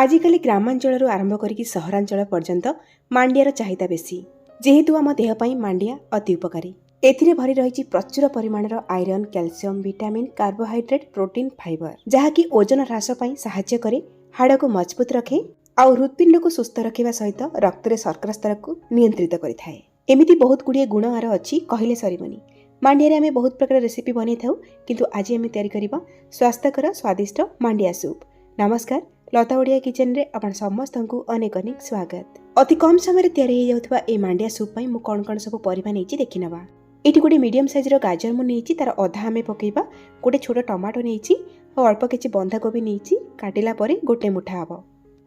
आजिकली ग्रामांचल आरंभ करके सहरांचल पर्यंत मांडियार चाहिदा बेसी जेहेतु आम देहपाई मांडिया अति उपकारी। एथिरे भरी रही प्रचुर परिमाणर iron, calcium, vitamin, carbohydrate, protein, fibre जहाँकि ओजन ह्रास साहाय्य करे, हाड़ को मजबूत रखे और हृत्पिंड को सुस्थ रखा सहित रक्त में शर्करा स्तर को नियंत्रित करें। एमती बहुत गुड़िए गुण आर अच्छी कहले सरीबनी। मांडिया आम बहुत प्रकार रेसिपी बनै था किंतु आज आम या स्वास्थ्यकर स्वादिष्ट मांडिया सूप। नमस्कार, लता ओडिया किचन रे आपण समस्त को अनेक अनेक स्वागत। अति कम समय तैयारी हो जाउथबा ए मांडिया सूप पई मु कोन कोन सब परिबा नेछि देखि नबा। एठी गोटे मीडियम साइज रो गाजर मु नेछि, तार अधा आमे पकेइबा। गोटे छोटो टमाटो नेछि और अल्प किछि बंधा कोबी नेछि, काटिला परे गोटे मुठा हबो।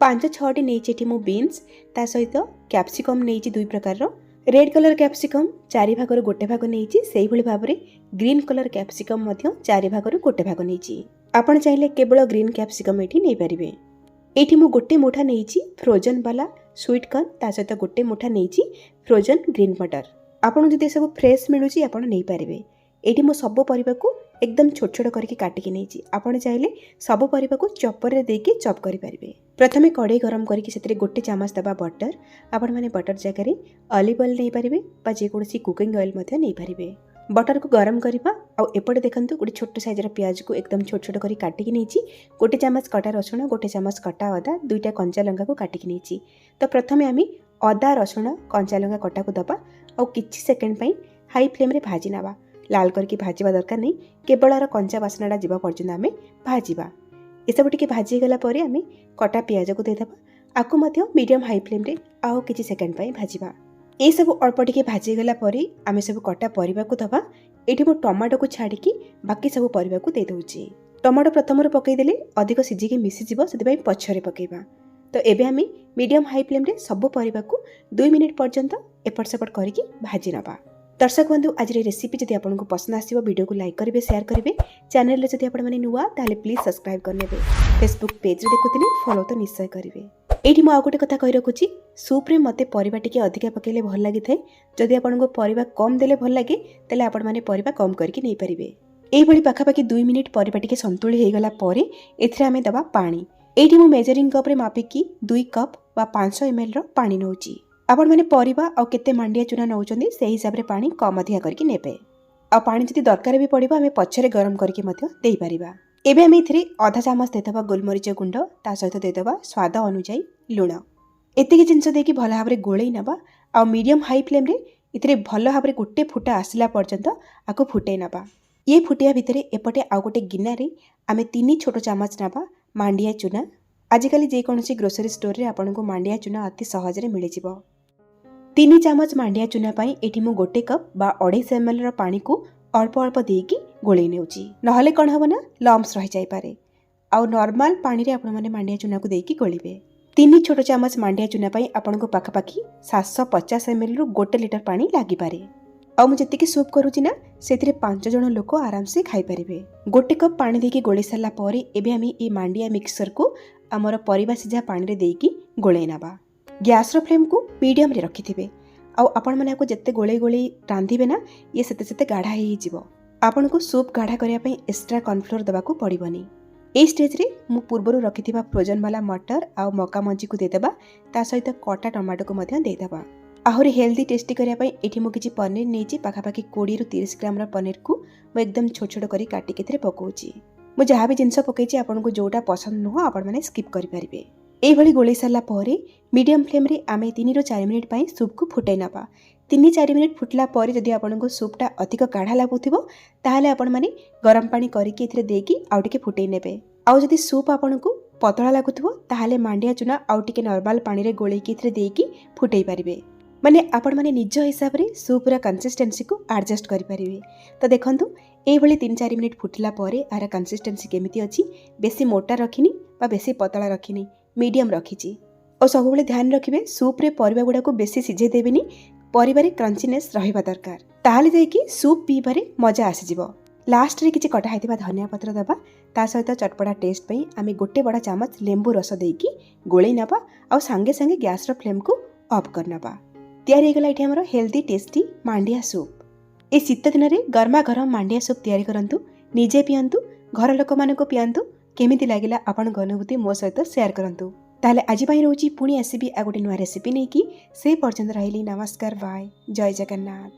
5-6टी नेछि एठी मु बीन्स, ता सहित कैप्सिकम नेछि 2 प्रकार रो। रेड कलर कैप्सिकम 4 भागर गोटे भाग नेछि, सेही भली भाबरे ग्रीन कलर कैप्सिकम मध्य 4 भागर गोटे भाग नेछि। आपण चाहिले केवल ग्रीन कैप्सिकम एठी नै परिबे। एठी मु गोटे मुठा नेछि फ्रोजन वाला स्वीट कॉर्न, ता सहित गोटे मुठा नेछि फ्रोजन ग्रीन मटर। आपण जदि सब फ्रेश मिलुची आपण नै परिबे। एठी मु सब परिबा को एकदम छोट छोट करके काटिकी नेछि। आपण चाहिले सब परिबा को चॉपर रे देके चॉप करि परिबे। प्रथमे कढ़ाई गरम करके सेतरे गोटे चमच दबा बटर। आपण माने बटर जगह ऑलिव ऑयल नै परिबे बा जे कोनसी कुकिंग ऑयल मध्ये नै परिबे। बटर को गरम करबा आ एपटे देखंतु गोटे छोट साइज रो प्याज को एकदम छोट छोट करी काटिकी नेछि। गोटे चमच कटा रसुण, गोटे चमच कटा अदा, 2टा कंचा लंका को काटिकी नेछि। तो प्रथमे आमी अदा रसुण कंचा लंका कटा को दबा और किछि सेकंड पई हाई फ्लेम रे भाजी नबा। लाल करके भाजीबा दरकार नहीं, केवल आर कंचा बासनाटा जीवा पर्यंत आमे भाजीबा। ए सब टिके भाजी गला परे आमे कटा प्याज को देदबा। आकु मध्य मीडियम हाई फ्लेम रे आउ किछि सेकंड पई भाजीबा। ए सब अल्प टिके भाजी गला परे आमे सब कटा परिबा को दबा। एठी मो टमाटो को छाड़ी बाकी सब परिबा को दे दउची। टमाटो प्रथम रे पकई देले अधिक सिझी के मिसी जिवो, सेति पई पछरे पकेबा। तो एबे आमे मीडियम हाई फ्लेम रे सब परिबा को 2 मिनिट पर्यंत एपट सेपट करके भाजी नबा। दर्शक बंधु, आज रेसिपी जदि आपको पसंद आसिबो वीडियो को लाइक करेंगे, शेयर करेंगे। चैनल रे जदि आपण माने नुआ ताले प्लीज सब्सक्राइब करनेबे। फेसबुक पेज रे देखुथिले फॉलो तो निश्चय करेंगे। एठी मु आ गोटे कथा कहि रखुची, सूप रे मते परिबा टिके अधिका पकेले भल लागि थाए। जदि आपनको परिबा कम देले भल लागे तले आपण माने परिबा कम करके नै परिबे। एई भली पाखापाखी 2 मिनिट परिबा टिके संतुली हे गला परे एथिरे आमे दबा पानी। एठी मु मेजरिंग कप रे मापिकी 2 कप बा 500 ml रो पानी नउची। आपण माने परिबा आ केते मांडिया चूना नउचंदी सेही हिसाब रे पानी कम अधिका करके नेबे। आ पानी जदि दरकार भी पड़िबा आमे पछरे गरम करके मध्य देई परिबा। एबे आमे इथिरे आधा चामच देतबा गोलमरीच गुंड, ता सहित देतबा स्वाद अनुसार लुण। एतिकी जिंस देकी भल भाबरे गोळेई नबा आ मीडियम हाई फ्लेम रे इथिरे भल भाबरे गोटे फुटा आसिला पर्यंत आको फुटे नबा। ये फुटिया भितरे एपटे आ गोटे गिन्ना रे आमे 3 छोटो चामच नबा मांडिया चूना। आजिकली जे कोनसी ग्रोसरी स्टोर रे आपनको मांडिया चूना अति सहज रे मिलि जिवो। 3 चामच मांडिया चूना पाई एठी मु गोटे कप बा 250 ml रो पानी को अल्प अल्प देकी गोळेई नेउची। नहले कोन हबो ना लम्स रहि जाई पारे। आ नॉर्मल पानी रे आपण माने मांडिया चूना को देकी गोळीबे। 3 छोटो चामच मांडिया चूना पाई आपनको पाखापाखी 750 ml रु 1 लीटर पानी लागि पारे। आ मु जति के सूप करूची ना सेतिरे 5 जण लोक आराम से खाई परिबे। गोटे कप पानी देकी गोळी सरला परे एबे आमी ए मांडिया मिक्सचर को हमर परिबा सिझा पानी रे देकी गोळेई नबा। गैस रो फ्लेम को मीडियम रे रखिथिबे। आ आपण माने को जत्ते गोळेई गोळेई रांधिबे ना ये सेते सेते गाढ़ा हे जिवो। आपण को सूप गाढ़ा करिया पई एक्स्ट्रा कॉर्नफ्लोर दबा को पड़िबनी। ए स्टेज रे मु पूर्वरु रखिथिबा फ्रोजन वाला मटर आ मका मंजी को देदबा, ता सहित कटा टमाटो को मध्य देदबा। आहुरी हेल्दी टेस्टी करिया पई एठी मु किछि पनीर नेछि, पाखापाखी 20 रु 30 ग्राम रो पनीर को मु एकदम छोट छोट करी काटी केथरे पकोउची। मु जहा भी जिंस पकेछि आपण को जोटा पसंद नुह आपण माने स्किप करि परिबे। एई भली गोळी सरला परे मीडियम फ्लेम रे आमे 3 रु 4 मिनिट पई सूप को फुटाई नबा। 3-4 मिनिट फुटला परे जदि आपनको सूपटा अधिक गाढ़ा लागुथिबो ताहाले आपण माने गरम पानी करिके एथिरे देकी आउ टिके फुटाई नेबे। आउ जदि सूप आपनको पतला लागुथिबो ताहाले मांडिया चूना आउ टिके नॉर्मल पानी रे गोळेकी एथिरे देकी फुटाई परिबे। माने आपण माने निज हिसाब रे सूप रा कंसिस्टेंसी को एडजस्ट करि परिबे। तो देखंतु एई भली 3-4 मिनिट फुटला परे आरा कंसिस्टेंसी केमिति अछि, बेसी मोटा रखिनी बा बेसी पतला रखिनी, मीडियम रखिची। और सब बेले ध्यान रखिबे सूप रे परिबा गुडा को बेसी सिझे देबेनी, परिबारे क्रंचीनेस रहिबा दरकार। ताहाले जाई कि सूप पीबारे मजा आसी जिवो। लास्ट रे किछि कटा हैतिबा धनिया पत्र दबा, ता सहित चटपटा टेस्ट पई आमे गोटे बडा चामच लेंबू रस देकी गोळेई नबा आ संगे संगे गैस रो फ्लेम को ऑफ कर नबा। तैयारी गला इठी हमरो हेल्दी टेस्टी मांडिया सूप। ए शीत दिन रे गरमा गरम मांडिया सूप तैयारी करंतु, निजे पियंतु, घर लोक मानको पियंतु। केमिति लागिला आपण अनुभूति मो सहित शेयर करंतु। ତାହେଲେ ଆଜି ପାଇଁ ରହୁଛି, ପୁଣି ଆସିବି ଆଉ ଗୋଟେ ନୂଆ ରେସିପି ନେଇକି। ସେ ପର୍ଯ୍ୟନ୍ତ ରହିଲି, ନମସ୍କାର, ବାଏ, ଜୟ ଜଗନ୍ନାଥ।